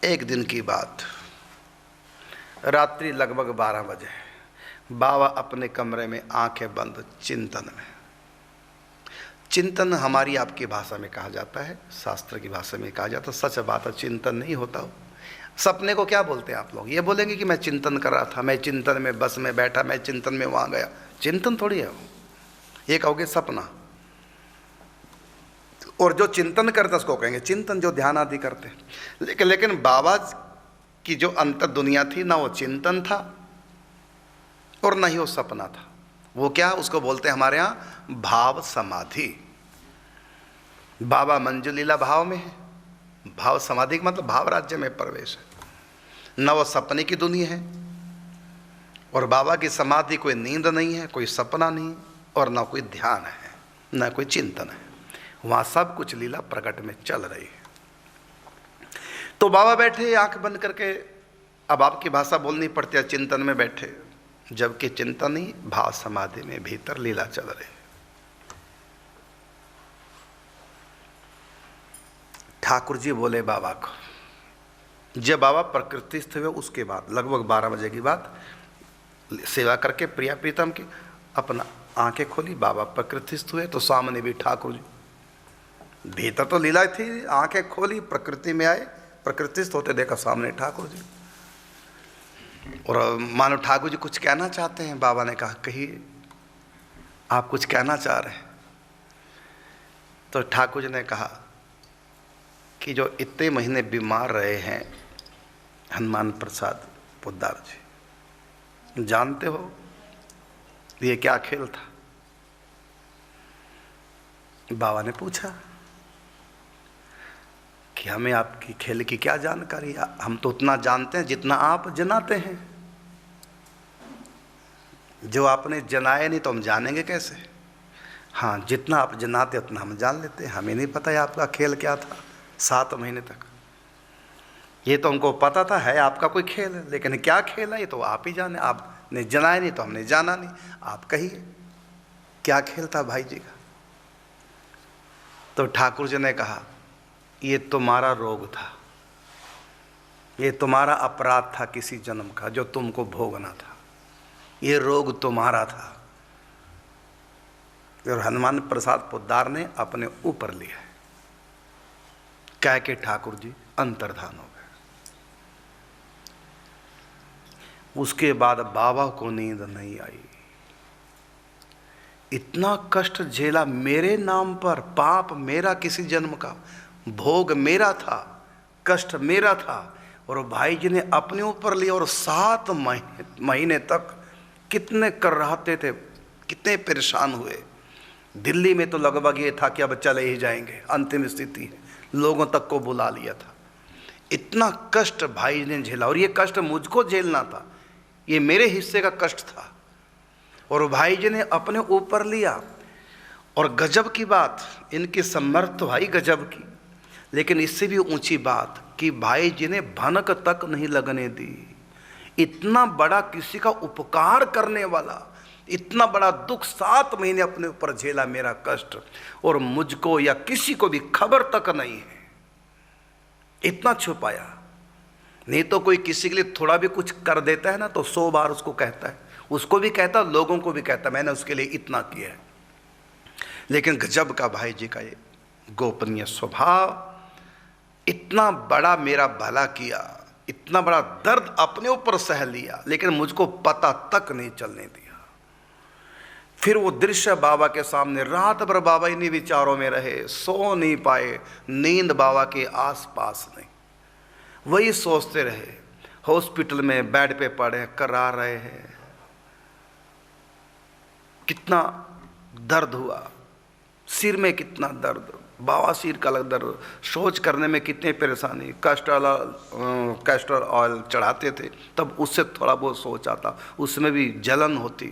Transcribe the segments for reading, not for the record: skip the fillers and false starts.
एक दिन की बात, रात्रि लगभग 12 बजे बाबा अपने कमरे में आंखें बंद चिंतन में। चिंतन हमारी आपकी भाषा में कहा जाता है, शास्त्र की भाषा में कहा जाता है। सच बात है, चिंतन नहीं होता हो। सपने को क्या बोलते हैं आप लोग? ये बोलेंगे कि मैं चिंतन कर रहा था, मैं चिंतन में बस में बैठा, मैं चिंतन में वहां गया। चिंतन थोड़ी है वो, ये कहोगे सपना। और जो चिंतन करते उसको कहेंगे चिंतन, जो ध्यान आदि करते। लेकिन बाबा की जो अंतर दुनिया थी, ना वो चिंतन था और ना ही वो सपना था। वो क्या, उसको बोलते हैं हमारे यहाँ भाव समाधि। बाबा मंजुलीला भाव में है। भाव समाधि का मतलब भाव राज्य में प्रवेश है। न वो सपने की दुनिया है, और बाबा की समाधि कोई नींद नहीं है, कोई सपना नहीं, और ना कोई ध्यान है, ना कोई चिंतन है। वहाँ सब कुछ लीला प्रकट में चल रही है। तो बाबा बैठे आंख बंद करके, अब आपकी भाषा बोलनी पड़ती है, चिंतन में बैठे, जबकि चिंतन ही भाव समाधि में भीतर लीला चल रही है। ठाकुर जी बोले बाबा को, जब बाबा प्रकृतिस्थ हुए उसके बाद लगभग 12 बजे की बात, सेवा करके प्रिया प्रीतम की अपना आंखें खोली, बाबा प्रकृतिस्थ हुए तो सामने भी ठाकुर जी। भीतर तो लीला थी, आंखें खोली, प्रकृति में आए, प्रकृतिस्थ होते देखा सामने ठाकुर जी। और मानो ठाकुर जी कुछ कहना चाहते हैं। बाबा ने कहा कहिए, आप कुछ कहना चाह रहे हैं? तो ठाकुर जी ने कहा कि जो इतने महीने बीमार रहे हैं हनुमान प्रसाद पोद्दार जी, जानते हो ये क्या खेल था? बाबा ने पूछा कि हमें आपकी खेल की क्या जानकारी? हम तो उतना जानते हैं जितना आप जनाते हैं। जो आपने जनाए नहीं तो हम जानेंगे कैसे? हाँ, जितना आप जनाते उतना हम जान लेते हैं। हमें नहीं पता है आपका खेल क्या था 7 महीने तक। ये तो हमको पता था है आपका कोई खेल है, लेकिन क्या खेल है ये तो आप ही जाने। आपने जनाए नहीं तो हमने जाना नहीं। आप कहिए क्या खेल था भाई जी का? तो ठाकुर जी ने कहा ये तुम्हारा रोग था, ये तुम्हारा अपराध था किसी जन्म का जो तुमको भोगना था। ये रोग तुम्हारा था। और हनुमान प्रसाद पोद्दार ने अपने ऊपर लिया, कह के ठाकुर जी अंतर्धान हो गए। उसके बाद बाबा को नींद नहीं आई। इतना कष्ट झेला मेरे नाम पर, पाप मेरा किसी जन्म का, भोग मेरा था, कष्ट मेरा था, और भाई जी ने अपने ऊपर लिया। और 7 महीने तक कितने कर्राहते थे, कितने परेशान हुए। दिल्ली में तो लगभग ये था कि अब चले ही जाएंगे, अंतिम स्थिति है, लोगों तक को बुला लिया था। इतना कष्ट भाई ने झेला, और ये कष्ट मुझको झेलना था, ये मेरे हिस्से का कष्ट था, और भाई जी ने अपने ऊपर लिया। और गजब की बात, इनकी समर्थ तो भाई गजब की, लेकिन इससे भी ऊंची बात कि भाई जी ने भनक तक नहीं लगने दी। इतना बड़ा किसी का उपकार करने वाला, इतना बड़ा दुख 7 महीने अपने ऊपर झेला, मेरा कष्ट, और मुझको या किसी को भी खबर तक नहीं है। इतना छुपाया। नहीं तो कोई किसी के लिए थोड़ा भी कुछ कर देता है ना तो 100 बार उसको कहता है, उसको भी कहता, लोगों को भी कहता मैंने उसके लिए इतना किया है। लेकिन गजब का भाई जी का ये गोपनीय स्वभाव, इतना बड़ा मेरा भला किया, इतना बड़ा दर्द अपने ऊपर सह लिया, लेकिन मुझको पता तक नहीं चलने दिया। फिर वो दृश्य बाबा के सामने, रात भर बाबा इन्हीं विचारों में रहे, सो नहीं पाए, नींद बाबा के आसपास नहीं, वही सोचते रहे। हॉस्पिटल में बेड पे पड़े, करा रहे हैं, कितना दर्द हुआ, सिर में कितना दर्द, बवासीर का अलग दर्द, शौच करने में कितनी परेशानी। कैस्टर ऑयल चढ़ाते थे तब उससे थोड़ा बहुत शौच आता, उसमें भी जलन होती।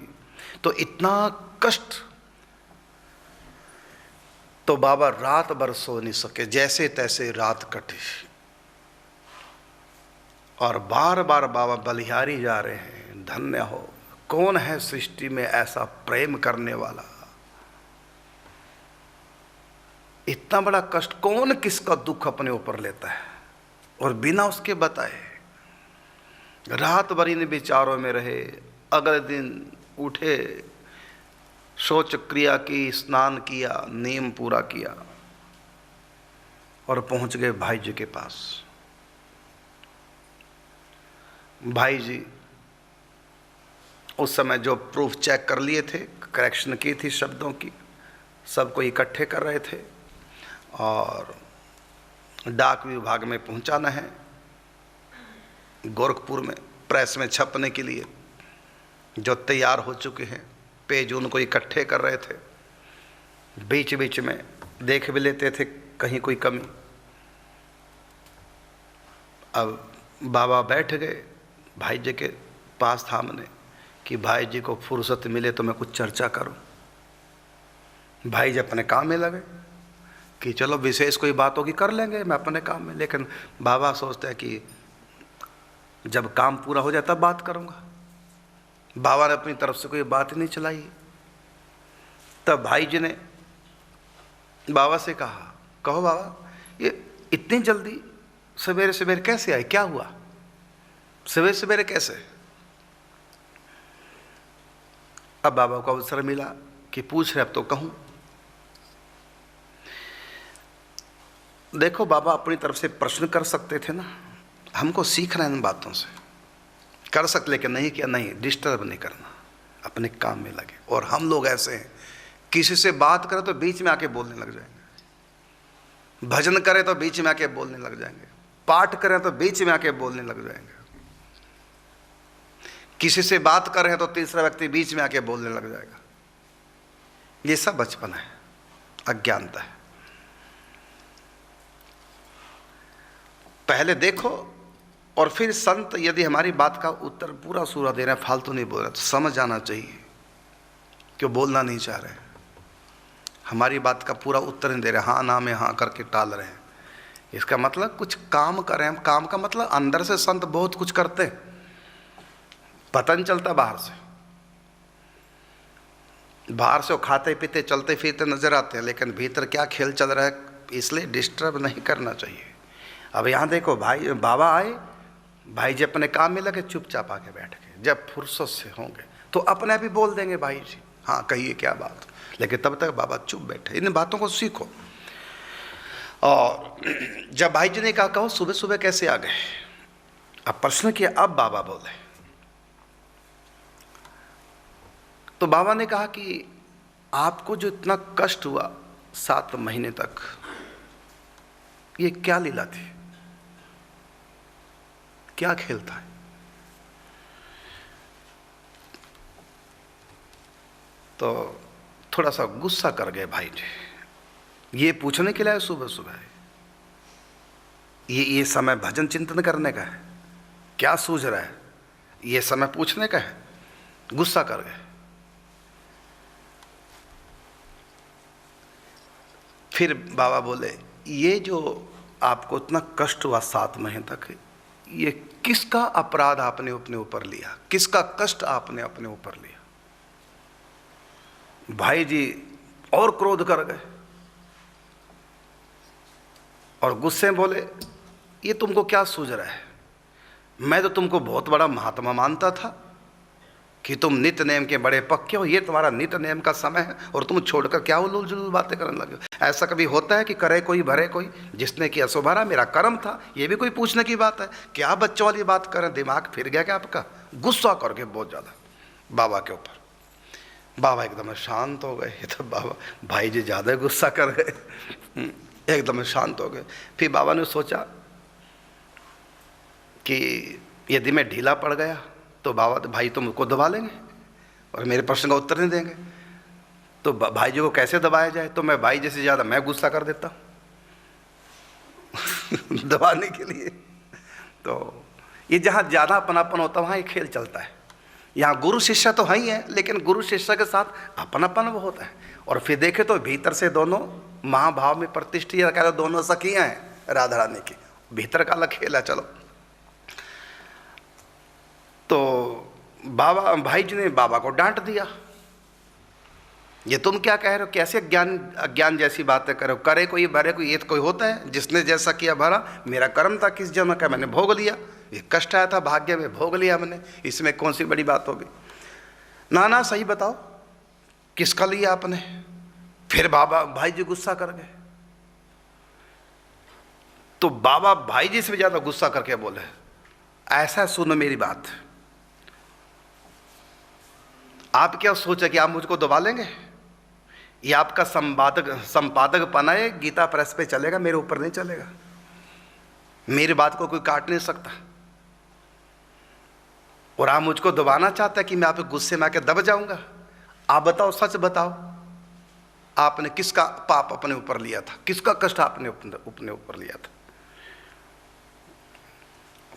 तो इतना कष्ट, तो बाबा रात भर सो नहीं सके, जैसे तैसे रात कटी। और बार बार बाबा बलिहारी जा रहे हैं, धन्य हो, कौन है सृष्टि में ऐसा प्रेम करने वाला। इतना बड़ा कष्ट कौन किसका दुख अपने ऊपर लेता है। और बिना उसके बताए रात भर इन विचारों में रहे। अगले दिन उठे, शौच क्रिया की, स्नान किया, नियम पूरा किया और पहुंच गए भाई जी के पास। भाई जी उस समय जो प्रूफ चेक कर लिए थे, करेक्शन की थी शब्दों की, सबको इकट्ठे कर रहे थे और डाक विभाग में पहुंचाना है, गोरखपुर में प्रेस में छपने के लिए। जो तैयार हो चुके हैं पेज उनको इकट्ठे कर रहे थे। बीच बीच में देख भी लेते थे कहीं कोई कमी। अब बाबा बैठ गए भाई जी के पास सामने कि भाई जी को फुर्सत मिले तो मैं कुछ चर्चा करूं। भाई जी अपने काम में लगे कि चलो विशेष कोई बात होगी कर लेंगे, मैं अपने काम में। लेकिन बाबा सोचते हैं कि जब काम पूरा हो जाए तब बात करूंगा। बाबा ने अपनी तरफ से कोई बात ही नहीं चलाई। तब भाई जी ने बाबा से कहा, कहो बाबा ये इतनी जल्दी सवेरे सवेरे कैसे आए, क्या हुआ सवेरे सवेरे कैसे? अब बाबा को अवसर मिला कि पूछ रहे, अब तो कहूं। देखो बाबा अपनी तरफ से प्रश्न कर सकते थे ना, हमको सीखना है इन बातों से, कर सकते, लेकिन नहीं किया। नहीं, डिस्टर्ब नहीं करना, अपने काम में लगे। और हम लोग ऐसे हैं, किसी से बात करें तो बीच में आके बोलने लग जाएंगे, भजन करें तो बीच में आके बोलने लग जाएंगे, पाठ करें तो बीच में आके बोलने लग जाएंगे, किसी से बात कर रहे हैं तो तीसरा व्यक्ति बीच में आके बोलने लग जाएगा। ये सब बचपन है, अज्ञानता है। पहले देखो और फिर संत यदि हमारी बात का उत्तर पूरा सूरा दे रहे हैं, फालतू नहीं बोल रहे, तो समझ आना चाहिए क्यों बोलना नहीं चाह रहे हैं। हमारी बात का पूरा उत्तर नहीं दे रहे, हाँ ना में हाँ करके टाल रहे हैं, इसका मतलब कुछ काम कर रहे हैं। काम का मतलब अंदर से संत बहुत कुछ करते हैं, पता नहीं चलता बाहर से। बाहर से वो खाते पीते चलते फिरते नजर आते हैं, लेकिन भीतर क्या खेल चल रहा है, इसलिए डिस्टर्ब नहीं करना चाहिए। अब यहाँ देखो भाई बाबा आए, भाई जी अपने काम में लगे, चुपचाप आके बैठ गए। जब फुर्सत से होंगे तो अपने भी बोल देंगे भाई जी, हाँ कहिए क्या बात, लेकिन तब तक बाबा चुप बैठे। इन बातों को सीखो। और जब भाई जी ने कहा कहो सुबह सुबह कैसे आ गए, अब प्रश्न किया, अब बाबा बोले। तो बाबा ने कहा कि आपको जो इतना कष्ट हुआ 7 महीने तक, ये क्या लीला थी, क्या खेल था? तो थोड़ा सा गुस्सा कर गए भाई जी। ये पूछने के लिए सुबह सुबह ये समय भजन चिंतन करने का है, क्या सूझ रहा है, ये समय पूछने का है। गुस्सा कर गए। फिर बाबा बोले, ये जो आपको इतना कष्ट हुआ 7 महीने तक, ये किसका अपराध आपने अपने ऊपर लिया, किसका कष्ट आपने अपने ऊपर लिया? भाई जी और क्रोध कर गए और गुस्से में बोले, ये तुमको क्या सूझ रहा है? मैं तो तुमको बहुत बड़ा महात्मा मानता था कि तुम नित्य नेम के बड़े पक्के हो, ये तुम्हारा नित्य नेम का समय है और तुम छोड़कर क्या उलूल जुलूल बातें करने लगे हो। ऐसा कभी होता है कि करे कोई भरे कोई, जिसने किया सो भरा, मेरा कर्म था, ये भी कोई पूछने की बात है? क्या बच्चों वाली बात करें, दिमाग फिर गया क्या आपका? गुस्सा करके बहुत ज़्यादा बाबा के ऊपर। बाबा एकदम शांत हो गए। ये तो बाबा भाई जी ज़्यादा गुस्सा कर गए, एकदम शांत हो गए। फिर बाबा ने सोचा कि यदि मैं ढीला पड़ गया तो बाबा भाई तो मुझको दबा लेंगे और मेरे प्रश्न का उत्तर नहीं देंगे, तो भाई जी को कैसे दबाया जाए? तो मैं भाई जी से ज़्यादा मैं गुस्सा कर देता दबाने के लिए। तो ये जहाँ ज़्यादा अपनापन होता है वहाँ ये खेल चलता है। यहाँ गुरु शिष्य तो है ही है, लेकिन गुरु शिष्य के साथ अपनापन वो होता है। और फिर देखे तो भीतर से दोनों महाभाव में प्रतिष्ठित, या कह लो दोनों सखियाँ हैं राधा रानी की, भीतर का अलग खेल है। चलो, तो बाबा भाई जी ने बाबा को डांट दिया ये तुम क्या कह रहे हो, कैसे ज्ञान अज्ञान जैसी बातें करो, करे कोई भरे कोई, ये तो कोई होता है, जिसने जैसा किया भरा, मेरा कर्म था किस जन्म का, मैंने भोग लिया, ये कष्ट आया था भाग्य में, भोग लिया मैंने, इसमें कौन सी बड़ी बात होगी। ना ना सही बताओ किसका लिया आपने। फिर बाबा भाई जी गुस्सा कर गए। तो बाबा भाई जी से भी ज्यादा गुस्सा करके बोले, ऐसा सुनो मेरी बात, आप क्या सोचा कि आप मुझको दबा लेंगे, ये आपका संपादक पना है, गीता प्रेस पे चलेगा, मेरे ऊपर नहीं चलेगा, मेरी बात को कोई काट नहीं सकता। और आप मुझको दबाना चाहते हैं कि मैं आप गुस्से में आके दब जाऊंगा। आप बताओ, सच बताओ, आपने किसका पाप अपने ऊपर लिया था, किसका कष्ट आपने अपने ऊपर लिया था।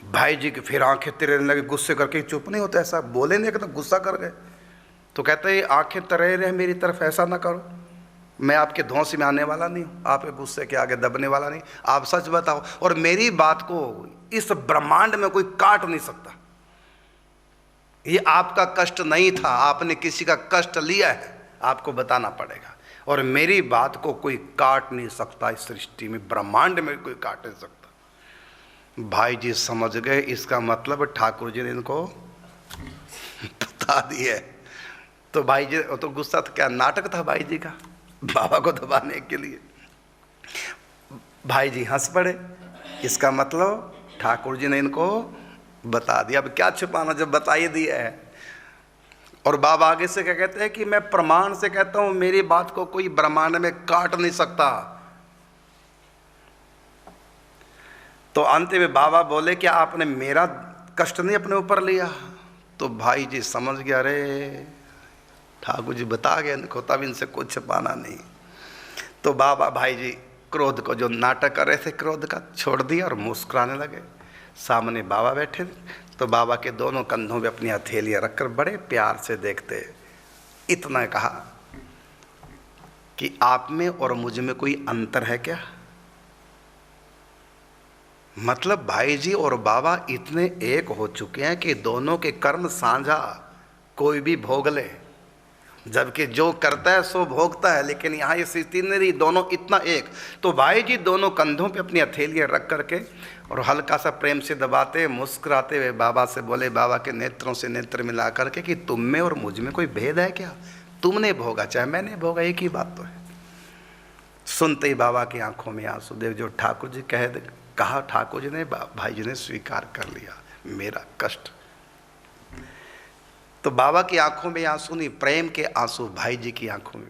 भाई जी की फिर आंखें तिरने लगे, गुस्से करके चुप नहीं होते, ऐसा बोले नहीं कि तो गुस्सा कर गए। तो कहते हैं आंखें तरे रहे मेरी तरफ, ऐसा ना करो, मैं आपके धौंस में आने वाला नहीं हूँ, आपके गुस्से के आगे दबने वाला नहीं, आप सच बताओ। और मेरी बात को इस ब्रह्मांड में कोई काट नहीं सकता। ये आपका कष्ट नहीं था, आपने किसी का कष्ट लिया है, आपको बताना पड़ेगा। और मेरी बात को कोई काट नहीं सकता, इस सृष्टि में ब्रह्मांड में कोई काट नहीं सकता। भाई जी समझ गए, इसका मतलब ठाकुर जी ने इनको बता दिया। तो भाई जी तो गुस्सा था, क्या नाटक था भाई जी का बाबा को दबाने के लिए। भाई जी हंस पड़े, इसका मतलब ठाकुर जी ने इनको बता दिया, अब क्या छुपाना जब बता ही दिया है। और बाबा आगे से क्या कहते हैं कि मैं प्रमाण से कहता हूं, मेरी बात को कोई ब्रह्मांड में काट नहीं सकता। तो अंत में बाबा बोले क्या आपने मेरा कष्ट नहीं अपने ऊपर लिया। तो भाई जी समझ गया, अरे ठाकुर जी बता गए इनको, तब इनसे कुछ छिपाना नहीं। तो बाबा भाई जी क्रोध को जो नाटक कर रहे थे क्रोध का छोड़ दिया और मुस्कुराने लगे। सामने बाबा बैठे थे, तो बाबा के दोनों कंधों पे अपनी हथेलियां रखकर बड़े प्यार से देखते, इतना कहा कि आप में और मुझ में कोई अंतर है क्या। मतलब भाई जी और बाबा इतने एक हो चुके हैं कि दोनों के कर्म साझा, कोई भी भोग ले, जबकि जो करता है सो भोगता है। लेकिन यहाँ ये स्थिति नहीं रही, दोनों इतना एक। तो भाई जी दोनों कंधों पे अपनी हथेलियां रख करके और हल्का सा प्रेम से दबाते मुस्कुराते हुए बाबा से बोले, बाबा के नेत्रों से नेत्र मिला करके, कि तुम में और मुझ में कोई भेद है क्या, तुमने भोगा चाहे मैंने भोगा, एक ही बात तो है। सुनते ही बाबा की आंखों में आंसू, देव जो ठाकुर जी कहा, ठाकुर जी ने भाई जी ने स्वीकार कर लिया मेरा कष्ट। तो बाबा की आंखों में आंसू नहीं, प्रेम के आंसू भाई जी की आंखों में।